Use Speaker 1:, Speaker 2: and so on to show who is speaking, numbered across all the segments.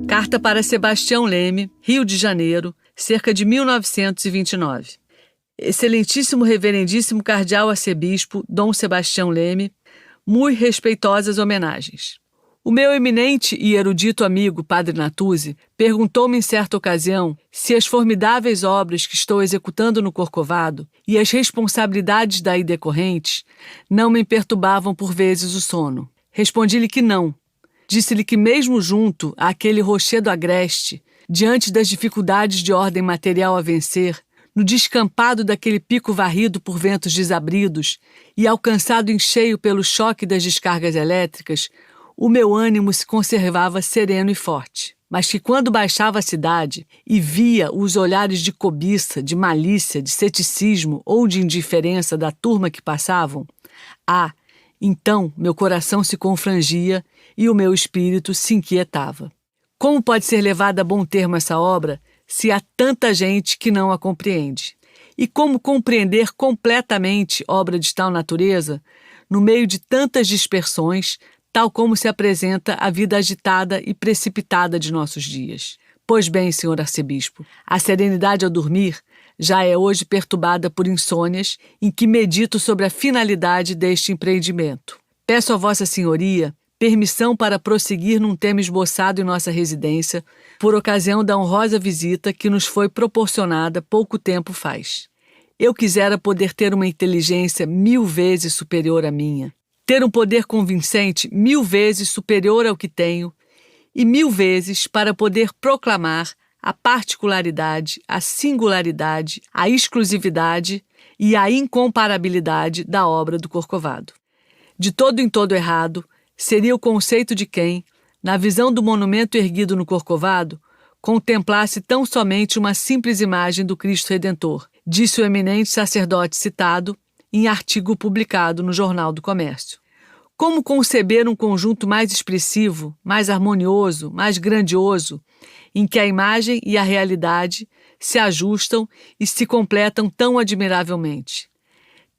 Speaker 1: Carta para Sebastião Leme, Rio de Janeiro, cerca de 1929. Excelentíssimo Reverendíssimo Cardeal Arcebispo Dom Sebastião Leme, muito respeitosas homenagens. O meu eminente e erudito amigo Padre Natuzzi perguntou-me em certa ocasião se as formidáveis obras que estou executando no Corcovado e as responsabilidades daí decorrentes não me perturbavam por vezes o sono. Respondi-lhe que não. Disse-lhe que mesmo junto àquele rochedo agreste, diante das dificuldades de ordem material a vencer, no descampado daquele pico varrido por ventos desabridos e alcançado em cheio pelo choque das descargas elétricas, o meu ânimo se conservava sereno e forte. Mas que quando baixava a cidade e via os olhares de cobiça, de malícia, de ceticismo ou de indiferença da turma que passavam, então meu coração se confrangia e o meu espírito se inquietava. Como pode ser levada a bom termo essa obra se há tanta gente que não a compreende? E como compreender completamente obra de tal natureza no meio de tantas dispersões, tal como se apresenta a vida agitada e precipitada de nossos dias? Pois bem, senhor arcebispo, a serenidade ao dormir já é hoje perturbada por insônias em que medito sobre a finalidade deste empreendimento. Peço a vossa senhoria permissão para prosseguir num tema esboçado em nossa residência, por ocasião da honrosa visita que nos foi proporcionada pouco tempo faz. Eu quisera poder ter uma inteligência 1000 vezes superior à minha, ter um poder convincente 1000 vezes superior ao que tenho, e 1000 vezes para poder proclamar a particularidade, a singularidade, a exclusividade e a incomparabilidade da obra do Corcovado. De todo em todo errado seria o conceito de quem, na visão do monumento erguido no Corcovado, contemplasse tão somente uma simples imagem do Cristo Redentor, disse o eminente sacerdote citado em artigo publicado no Jornal do Comércio. Como conceber um conjunto mais expressivo, mais harmonioso, mais grandioso, em que a imagem e a realidade se ajustam e se completam tão admiravelmente?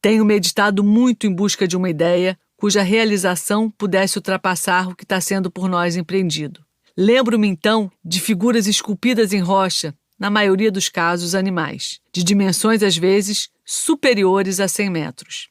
Speaker 1: Tenho meditado muito em busca de uma ideia cuja realização pudesse ultrapassar o que está sendo por nós empreendido. Lembro-me, então, de figuras esculpidas em rocha, na maioria dos casos animais, de dimensões às vezes superiores a 100 metros.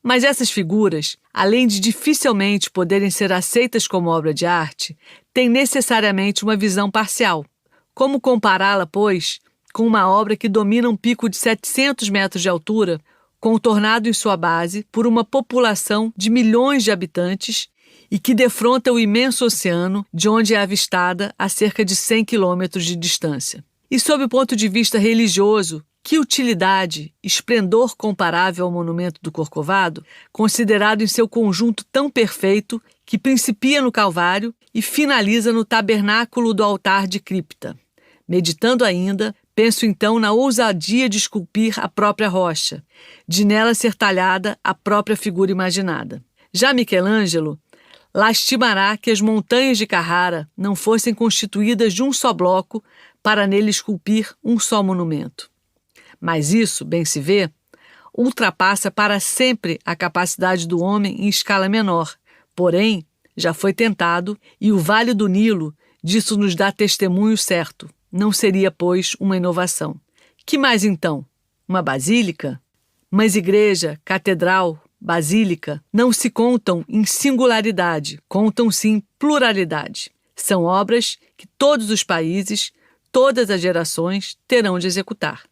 Speaker 1: Mas essas figuras, além de dificilmente poderem ser aceitas como obra de arte, têm necessariamente uma visão parcial. Como compará-la, pois, com uma obra que domina um pico de 700 metros de altura, contornado em sua base por uma população de milhões de habitantes e que defronta o imenso oceano de onde é avistada a cerca de 100 quilômetros de distância? E sob o ponto de vista religioso, que utilidade, esplendor comparável ao monumento do Corcovado, considerado em seu conjunto tão perfeito que principia no Calvário e finaliza no tabernáculo do altar de cripta? Meditando ainda, penso então na ousadia de esculpir a própria rocha, de nela ser talhada a própria figura imaginada. Já Michelangelo lastimará que as montanhas de Carrara não fossem constituídas de um só bloco para nele esculpir um só monumento. Mas isso, bem se vê, ultrapassa para sempre a capacidade do homem em escala menor. Porém, já foi tentado e o Vale do Nilo disso nos dá testemunho certo. Não seria, pois, uma inovação. Que mais então? Uma basílica? Mas igreja, catedral, basílica não se contam em singularidade, contam-se em pluralidade. São obras que todos os países, todas as gerações terão de executar.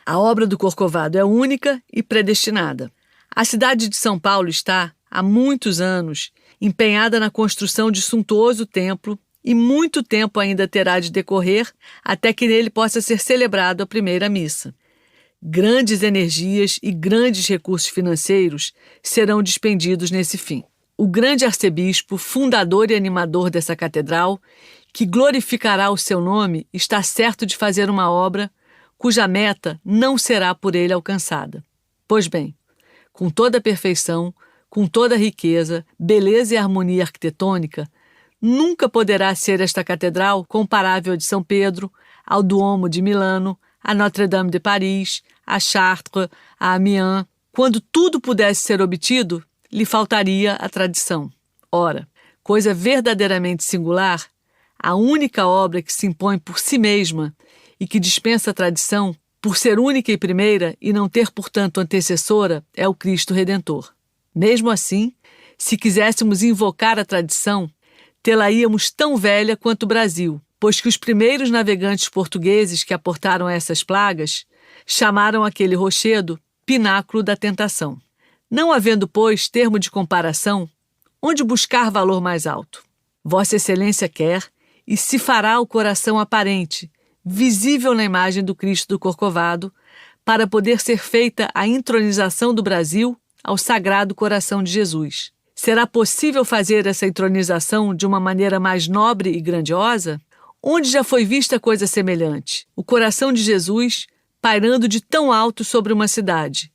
Speaker 1: A obra do Corcovado é única e predestinada. A cidade de São Paulo está, há muitos anos, empenhada na construção de suntuoso templo e muito tempo ainda terá de decorrer até que nele possa ser celebrado a primeira missa. Grandes energias e grandes recursos financeiros serão dispendidos nesse fim. O grande arcebispo, fundador e animador dessa catedral, que glorificará o seu nome, está certo de fazer uma obra cuja meta não será por ele alcançada. Pois bem, com toda a perfeição, com toda a riqueza, beleza e harmonia arquitetônica, nunca poderá ser esta catedral comparável a de São Pedro, ao Duomo de Milano, a Notre-Dame de Paris, a Chartres, a Amiens. Quando tudo pudesse ser obtido, lhe faltaria a tradição. Ora, coisa verdadeiramente singular, a única obra que se impõe por si mesma e que dispensa a tradição, por ser única e primeira e não ter, portanto, antecessora, é o Cristo Redentor. Mesmo assim, se quiséssemos invocar a tradição, tê-la-íamos tão velha quanto o Brasil, pois que os primeiros navegantes portugueses que aportaram essas plagas chamaram aquele rochedo pináculo da tentação. Não havendo, pois, termo de comparação, onde buscar valor mais alto? Vossa Excelência quer e se fará o coração aparente, visível na imagem do Cristo do Corcovado, para poder ser feita a intronização do Brasil ao Sagrado Coração de Jesus. Será possível fazer essa intronização de uma maneira mais nobre e grandiosa? Onde já foi vista coisa semelhante? O coração de Jesus pairando de tão alto sobre uma cidade,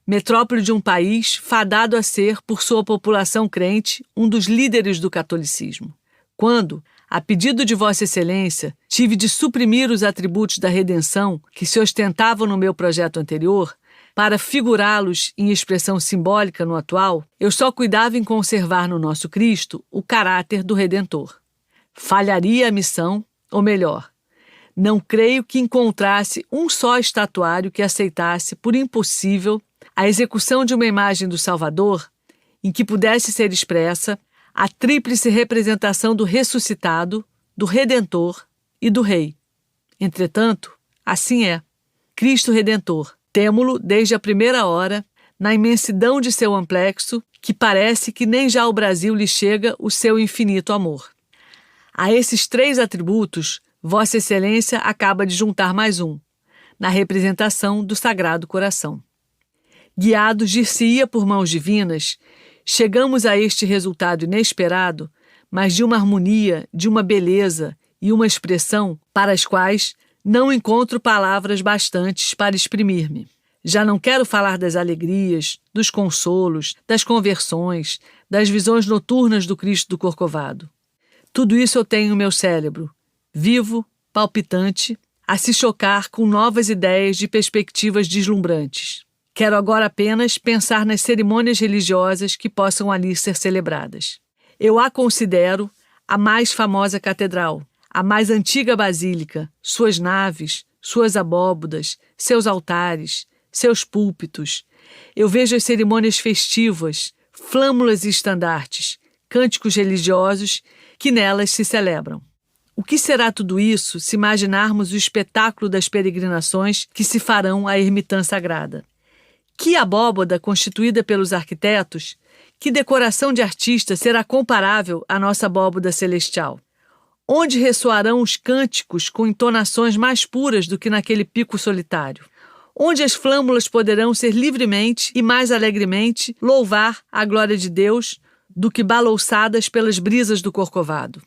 Speaker 1: metrópole de um país fadado a ser, por sua população crente, um dos líderes do catolicismo. Quando, a pedido de Vossa Excelência, tive de suprimir os atributos da redenção que se ostentavam no meu projeto anterior, para figurá-los em expressão simbólica no atual, eu só cuidava em conservar no nosso Cristo o caráter do Redentor. Falharia a missão, ou melhor, não creio que encontrasse um só estatuário que aceitasse por impossível a execução de uma imagem do Salvador em que pudesse ser expressa a tríplice representação do ressuscitado, do Redentor e do Rei. Entretanto, assim é. Cristo Redentor, temo-lo desde a primeira hora, na imensidão de seu amplexo, que parece que nem já ao Brasil lhe chega o seu infinito amor. A esses três atributos, Vossa Excelência acaba de juntar mais um, na representação do Sagrado Coração. Guiados, dir-se-ia por mãos divinas, chegamos a este resultado inesperado, mas de uma harmonia, de uma beleza e uma expressão para as quais não encontro palavras bastantes para exprimir-me. Já não quero falar das alegrias, dos consolos, das conversões, das visões noturnas do Cristo do Corcovado. Tudo isso eu tenho no meu cérebro, vivo, palpitante, a se chocar com novas ideias de perspectivas deslumbrantes. Quero agora apenas pensar nas cerimônias religiosas que possam ali ser celebradas. Eu a considero a mais famosa catedral, a mais antiga basílica, suas naves, suas abóbodas, seus altares, seus púlpitos. Eu vejo as cerimônias festivas, flâmulas e estandartes, cânticos religiosos que nelas se celebram. O que será tudo isso se imaginarmos o espetáculo das peregrinações que se farão à ermitã sagrada? Que abóboda constituída pelos arquitetos, que decoração de artista será comparável à nossa abóboda celestial? Onde ressoarão os cânticos com entonações mais puras do que naquele pico solitário? Onde as flâmulas poderão ser livremente e mais alegremente louvar a glória de Deus do que balouçadas pelas brisas do Corcovado?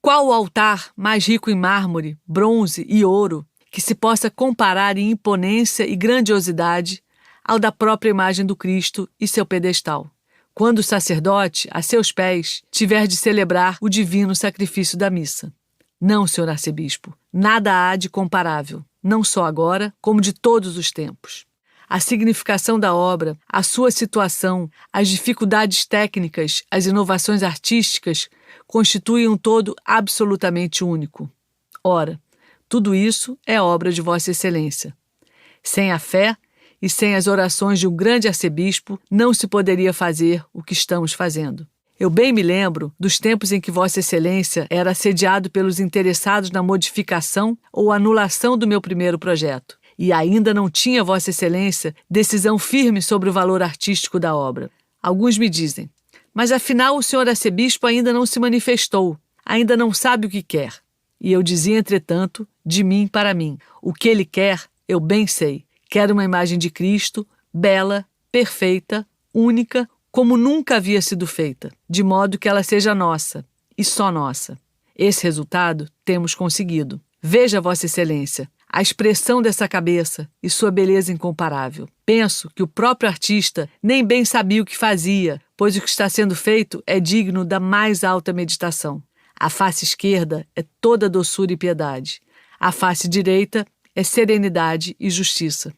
Speaker 1: Qual o altar mais rico em mármore, bronze e ouro que se possa comparar em imponência e grandiosidade ao da própria imagem do Cristo e seu pedestal, quando o sacerdote, a seus pés, tiver de celebrar o divino sacrifício da missa? Não, senhor arcebispo, nada há de comparável, não só agora, como de todos os tempos. A significação da obra, a sua situação, as dificuldades técnicas, as inovações artísticas constituem um todo absolutamente único. Ora, tudo isso é obra de Vossa Excelência. Sem a fé e sem as orações de um grande arcebispo, não se poderia fazer o que estamos fazendo. Eu bem me lembro dos tempos em que Vossa Excelência era assediado pelos interessados na modificação ou anulação do meu primeiro projeto, e ainda não tinha Vossa Excelência decisão firme sobre o valor artístico da obra. Alguns me dizem, mas afinal o senhor arcebispo ainda não se manifestou, ainda não sabe o que quer. E eu dizia, entretanto, de mim para mim, o que ele quer, eu bem sei. Quero uma imagem de Cristo, bela, perfeita, única, como nunca havia sido feita, de modo que ela seja nossa, e só nossa. Esse resultado temos conseguido. Veja, Vossa Excelência, a expressão dessa cabeça e sua beleza incomparável. Penso que o próprio artista nem bem sabia o que fazia, pois o que está sendo feito é digno da mais alta meditação. A face esquerda é toda doçura e piedade. A face direita é serenidade e justiça.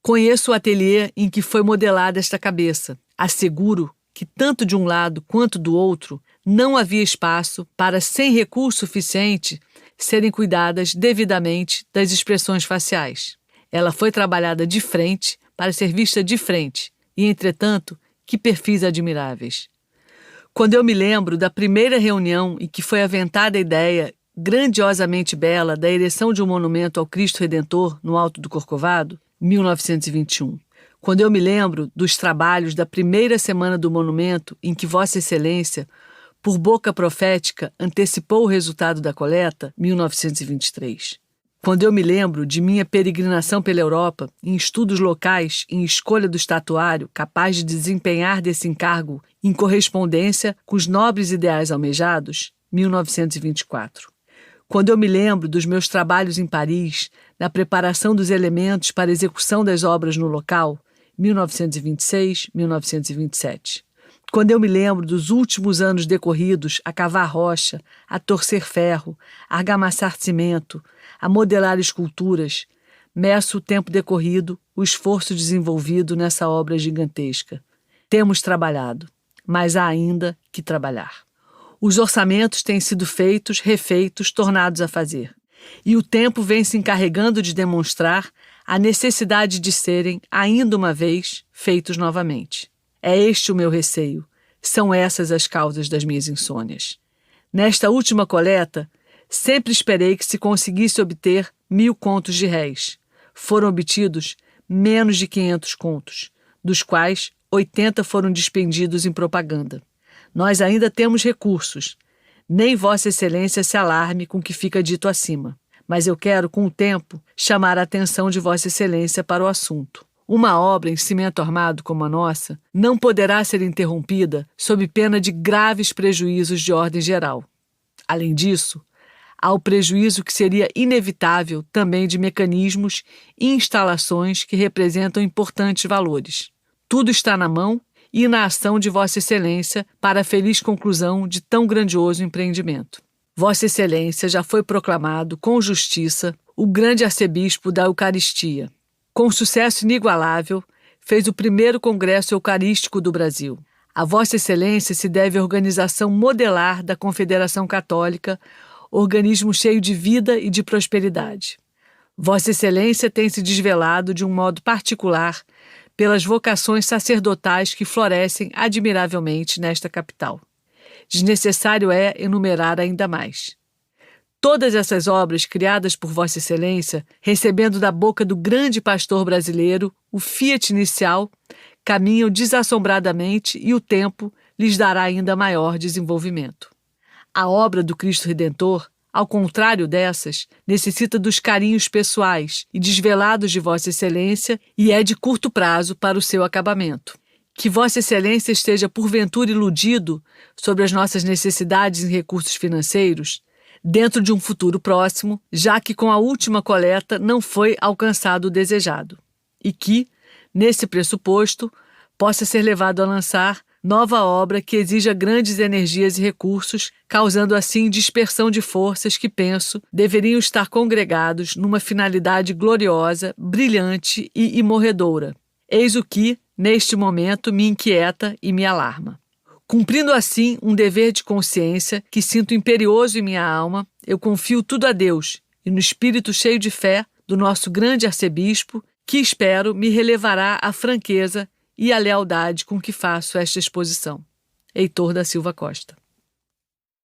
Speaker 1: Conheço o ateliê em que foi modelada esta cabeça. Asseguro que tanto de um lado quanto do outro não havia espaço para, sem recurso suficiente, serem cuidadas devidamente das expressões faciais. Ela foi trabalhada de frente para ser vista de frente, e, entretanto, que perfis admiráveis. Quando eu me lembro da primeira reunião em que foi aventada a ideia grandiosamente bela da ereção de um monumento ao Cristo Redentor no Alto do Corcovado, 1921. Quando eu me lembro dos trabalhos da primeira semana do monumento em que Vossa Excelência, por boca profética, antecipou o resultado da coleta, 1923. Quando eu me lembro de minha peregrinação pela Europa, em estudos locais, em escolha do estatuário capaz de desempenhar desse encargo em correspondência com os nobres ideais almejados, 1924. Quando eu me lembro dos meus trabalhos em Paris, na preparação dos elementos para a execução das obras no local, 1926, 1927. Quando eu me lembro dos últimos anos decorridos a cavar rocha, a torcer ferro, a argamassar cimento, a modelar esculturas, meço o tempo decorrido, o esforço desenvolvido nessa obra gigantesca. Temos trabalhado, mas há ainda que trabalhar. Os orçamentos têm sido feitos, refeitos, tornados a fazer. E o tempo vem se encarregando de demonstrar a necessidade de serem, ainda uma vez, feitos novamente. É este o meu receio. São essas as causas das minhas insônias. Nesta última coleta, sempre esperei que se conseguisse obter 1.000 contos de réis. Foram obtidos menos de 500 contos, dos quais 80 foram despendidos em propaganda. Nós ainda temos recursos. Nem Vossa Excelência se alarme com o que fica dito acima. Mas eu quero, com o tempo, chamar a atenção de Vossa Excelência para o assunto. Uma obra em cimento armado como a nossa não poderá ser interrompida sob pena de graves prejuízos de ordem geral. Além disso, há o prejuízo que seria inevitável também de mecanismos e instalações que representam importantes valores. Tudo está na mão e na ação de Vossa Excelência para a feliz conclusão de tão grandioso empreendimento. Vossa Excelência já foi proclamado, com justiça, o grande arcebispo da Eucaristia. Com sucesso inigualável, fez o primeiro Congresso Eucarístico do Brasil. A Vossa Excelência se deve à organização modelar da Confederação Católica, organismo cheio de vida e de prosperidade. Vossa Excelência tem se desvelado de um modo particular pelas vocações sacerdotais que florescem admiravelmente nesta capital. Desnecessário é enumerar ainda mais. Todas essas obras criadas por Vossa Excelência, recebendo da boca do grande pastor brasileiro o fiat inicial, caminham desassombradamente e o tempo lhes dará ainda maior desenvolvimento. A obra do Cristo Redentor, ao contrário dessas, necessita dos carinhos pessoais e desvelados de Vossa Excelência e é de curto prazo para o seu acabamento. Que Vossa Excelência esteja porventura iludido sobre as nossas necessidades em recursos financeiros, dentro de um futuro próximo, já que com a última coleta não foi alcançado o desejado, e que, nesse pressuposto, possa ser levado a lançar nova obra que exija grandes energias e recursos, causando assim dispersão de forças que, penso, deveriam estar congregados numa finalidade gloriosa, brilhante e imorredoura. Eis o que, neste momento, me inquieta e me alarma. Cumprindo assim um dever de consciência que sinto imperioso em minha alma, eu confio tudo a Deus e no espírito cheio de fé do nosso grande arcebispo, que espero me relevará a franqueza e a lealdade com que faço esta exposição. Heitor da Silva Costa.